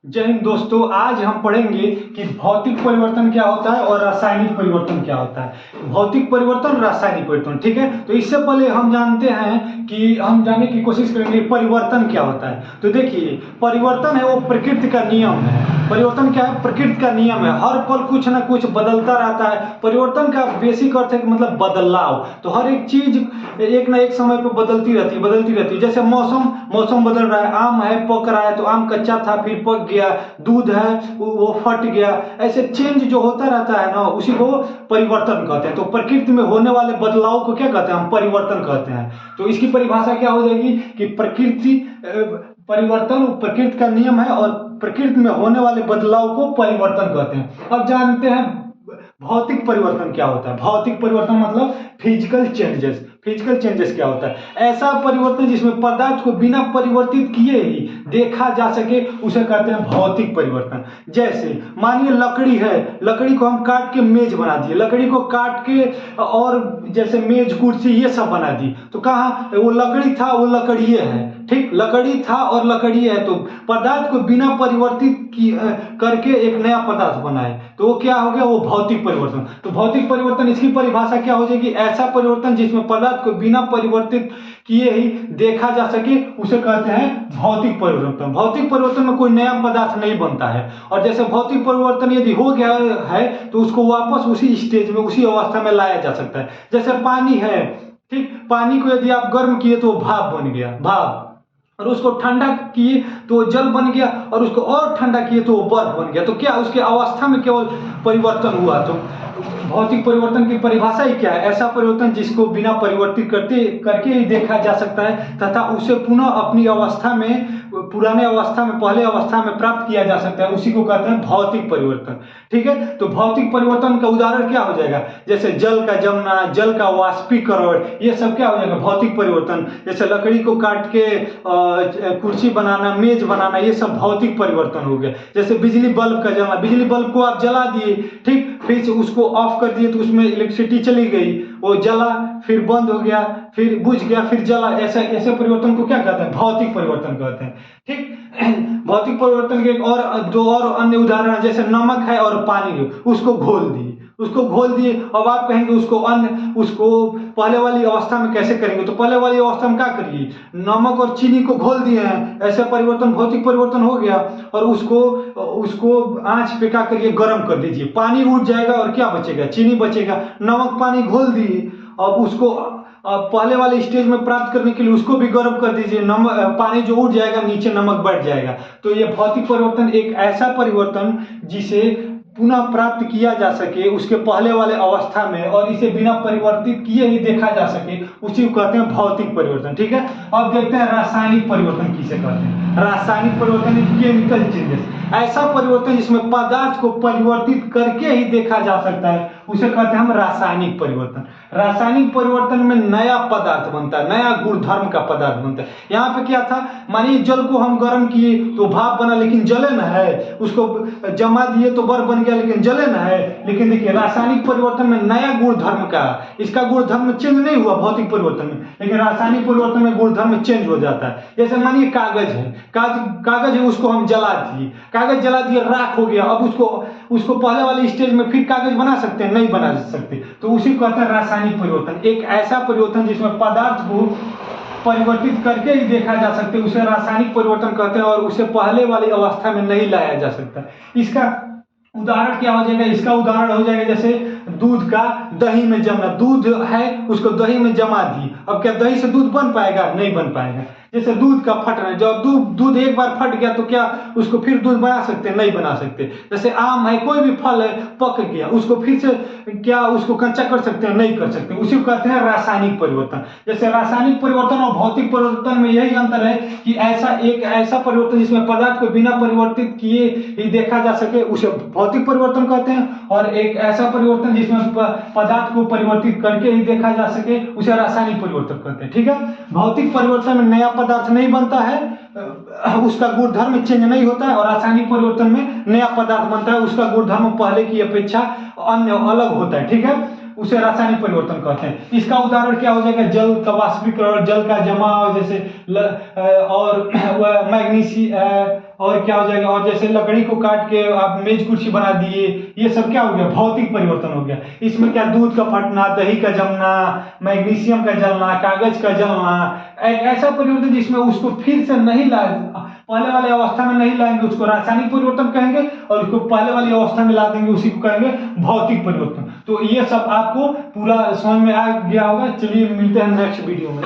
जय हिंद दोस्तों। आज हम पढ़ेंगे कि भौतिक परिवर्तन क्या होता है और रासायनिक परिवर्तन क्या होता है। भौतिक परिवर्तन, रासायनिक परिवर्तन, ठीक है। तो इससे पहले हम जानते हैं कि हम जानने की कोशिश करेंगे परिवर्तन क्या होता है। तो देखिए, परिवर्तन है वो प्रकृति का नियम है। परिवर्तन क्या है? प्रकृति का नियम है। हर पल कुछ ना कुछ बदलता रहता है। परिवर्तन का बेसिक अर्थ है कि मतलब बदलाव। तो हर एक चीज एक ना एक समय पर बदलती रहती है। जैसे मौसम बदल रहा है। आम है, पक रहा है, तो आम कच्चा था फिर पक गया। दूध है वो फट गया। ऐसे चेंज जो होता रहता है ना, उसी को परिवर्तन कहते हैं। तो प्रकृति में होने वाले बदलाव को क्या कहते हैं? हम परिवर्तन कहते हैं। तो इसकी परिभाषा क्या हो जाएगी कि परिवर्तन प्रकृति का नियम है और प्रकृति में होने वाले बदलाव को परिवर्तन कहते हैं। अब जानते हैं भौतिक परिवर्तन क्या होता है। भौतिक परिवर्तन मतलब फिजिकल चेंजेस क्या होता है? ऐसा परिवर्तन जिसमें पदार्थ को बिना परिवर्तित किए ही देखा जा सके, उसे कहते हैं भौतिक परिवर्तन। जैसे मानिए लकड़ी है, लकड़ी को हम काट के मेज बना दिए, लकड़ी को काट के और जैसे मेज कुर्सी ये सब बना दी, तो कहाँ वो लकड़ी था, वो लकड़िए है। ठीक, लकड़ी था और लकड़ी है। तो पदार्थ को बिना परिवर्तित करके एक नया पदार्थ बनाए, तो वो क्या हो गया? वो भौतिक परिवर्तन। तो भौतिक परिवर्तन, इसकी परिभाषा क्या हो जाएगी? ऐसा परिवर्तन जिसमें पदार्थ को बिना परिवर्तित किए ही देखा जा सके, उसे कहते हैं भौतिक परिवर्तन। भौतिक परिवर्तन में कोई नया पदार्थ नहीं बनता है, और जैसे भौतिक परिवर्तन यदि हो गया है तो उसको वापस उसी स्टेज में, उसी अवस्था में लाया जा सकता है। जैसे पानी है, ठीक, पानी को यदि आप गर्म किए तो भाप बन गया, भाप, और उसको ठंडा किए तो वो जल बन गया, और उसको और ठंडा किए तो वो बर्फ बन गया। तो क्या उसके अवस्था में केवल परिवर्तन हुआ? तो भौतिक परिवर्तन की परिभाषा ही क्या है? ऐसा परिवर्तन जिसको बिना परिवर्तित करके ही देखा जा सकता है तथा उसे पुनः अपनी अवस्था में, पुराने अवस्था में, पहले अवस्था में प्राप्त किया जा सकता है, उसी को कहते हैं भौतिक परिवर्तन। ठीक है। तो भौतिक परिवर्तन का उदाहरण क्या हो जाएगा? जैसे जल का जमना, जल का वाष्पीकरण, ये सब क्या हो जाएगा? भौतिक परिवर्तन। जैसे लकड़ी को काट के कुर्सी बनाना, मेज बनाना, ये सब भौतिक परिवर्तन हो गया। जैसे बिजली बल्ब का जलना, बिजली बल्ब को आप जला दिए, ठीक, फिर से उसको ऑफ कर दिए तो उसमें इलेक्ट्रिसिटी चली गई, वो जला, फिर बंद हो गया, फिर बुझ गया, फिर जला। ऐसे ऐसे परिवर्तन को क्या कहते हैं? भौतिक परिवर्तन कहते हैं। ठीक। भौतिक परिवर्तन के और दो और अन्य उदाहरण, जैसे नमक है और पानी, उसको घोल दिए। अब आप कहेंगे उसको पहले वाली अवस्था में कैसे करेंगे? तो पहले वाली अवस्था में क्या करिए? नमक और चीनी को घोल दिए हैं, ऐसा परिवर्तन भौतिक परिवर्तन हो गया। और उसको आंच पे क्या करिए? गर्म कर दीजिए, पानी उठ जाएगा और क्या बचेगा? चीनी बचेगा। नमक पानी घोल दिए, अब उसको पहले वाले स्टेज में प्राप्त करने के लिए उसको भी गर्म कर दीजिए, नमक पानी जो उठ जाएगा, नीचे नमक बैठ जाएगा। तो ये भौतिक परिवर्तन एक ऐसा परिवर्तन जिसे पुनः प्राप्त किया जा सके उसके पहले वाले अवस्था में, और इसे बिना परिवर्तित किए ही देखा जा सके, उसी को कहते हैं भौतिक परिवर्तन। ठीक है। अब देखते हैं रासायनिक परिवर्तन किसे कहते हैं। रासायनिक परिवर्तन केमिकल चेंजेस, ऐसा परिवर्तन जिसमें पदार्थ को परिवर्तित करके ही देखा जा सकता है, उसे कहते हैं हम रासायनिक परिवर्तन। रासायनिक परिवर्तन में नया पदार्थ बनता है, नया गुणधर्म का पदार्थ बनता है। यहाँ पे क्या था? मानिए जल को हम गर्म किए तो भाप बना, लेकिन जले न है। उसको जमा दिए तो बर्फ बन गया, लेकिन जले न है। लेकिन देखिए, रासायनिक परिवर्तन में नया गुणधर्म का, इसका गुणधर्म चेंज नहीं हुआ भौतिक परिवर्तन में, लेकिन रासायनिक परिवर्तन में गुणधर्म चेंज हो जाता है। जैसे मानिए कागज है, कागज है, उसको हम जला दिए, कागज जला दिए, राख हो गया। अब उसको पहले वाले स्टेज में फिर कागज बना सकते हैं? नहीं बना सकते। तो उसी को कहते हैं रासायनिक परिवर्तन। एक ऐसा परिवर्तन जिसमें पदार्थ को परिवर्तित करके ही देखा जा सकता है, उसे रासायनिक परिवर्तन कहते हैं, और उसे पहले वाली अवस्था में नहीं लाया जा सकता। इसका उदाहरण क्या हो जाएगा? इसका उदाहरण हो जाएगा जैसे दूध का दही में जमना। दूध है, उसको दही में जमा दी, अब क्या दही से दूध बन पाएगा? नहीं बन पाएगा। जैसे दूध का फटना, जब दूध एक बार फट गया तो क्या उसको फिर दूध बना सकते? नहीं बना सकते। जैसे आम है, कोई भी फल है, पक गया, उसको फिर से क्या उसको कच्चा कर सकते हैं? नहीं कर सकते। उसी को कहते हैं रासायनिक परिवर्तन। जैसे रासायनिक परिवर्तन और भौतिक परिवर्तन में यही अंतर है कि एक ऐसा परिवर्तन जिसमें पदार्थ को बिना परिवर्तित किए ही देखा जा सके, उसे भौतिक परिवर्तन कहते हैं, और एक ऐसा परिवर्तन जिसमें पदार्थ को परिवर्तित करके ही देखा जा सके, उसे रासायनिक परिवर्तन कहते हैं। ठीक है। भौतिक परिवर्तन में नया पदार्थ नहीं बनता है, उसका गुणधर्म चेंज नहीं होता है, और रासायनिक परिवर्तन में नया पदार्थ बनता है, उसका गुणधर्म पहले की अपेक्षा अन्य अलग होता है। ठीक है। उसे रासायनिक परिवर्तन कहते हैं। इसका उदाहरण क्या हो जाएगा, जल का वाष्पीकरण, जल का जमाव, जैसे और और क्या हो जाएगा, और जैसे लकड़ी को काट के आप मेज कुर्सी बना दिए, ये सब क्या हो गया, भौतिक परिवर्तन हो गया। इसमें क्या, दूध का फटना, दही का जमना, मैग्नीशियम का जलना, कागज का जलना, एक ऐसा परिवर्तन जिसमें उसको फिर से नहीं ला, पहले वाली अवस्था में नहीं लाएंगे, उसको रासायनिक परिवर्तन कहेंगे, और उसको पहले वाली अवस्था में ला देंगे, उसी को कहेंगे भौतिक परिवर्तन। तो ये सब आपको पूरा समझ में आ गया होगा। चलिए मिलते हैं नेक्स्ट वीडियो में।